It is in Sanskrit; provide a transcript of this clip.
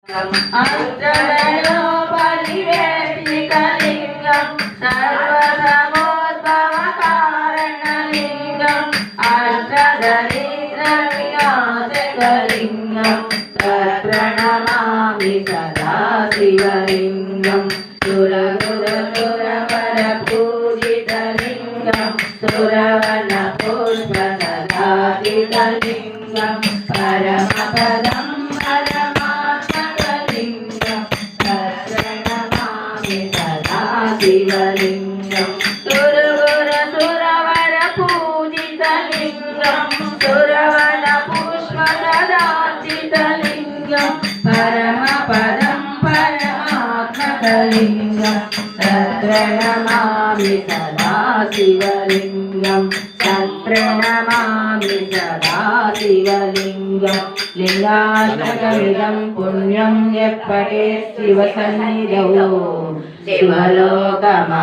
अष्टदलो परिवेष्टितलिङ्गं सर्वसमोद्भवकारणलिङ्गम् अष्टदरिद्रविनाशकलिङ्गं तत्प्रणमामि सदा शिवलिङ्गं सुरगुरसुरवरपूजितलिङ्गं सुरवनपुष्पसदादितलिङ्गं परमपदं शिवलिङ्गं सुरगुरसुरवरपूजितलिङ्गं सुरवनपुष्पसदाचितलिङ्गं परमपदं परमात्मकलिङ्गं तत्प्रणमामि सदा शिवलिङ्गं तत्प्रणमामि सदा शिवलिङ्गं लिङ्गाष्टकमिदं पुण्यं यः पठेत् शिवसन्निधौ शिवलोकमा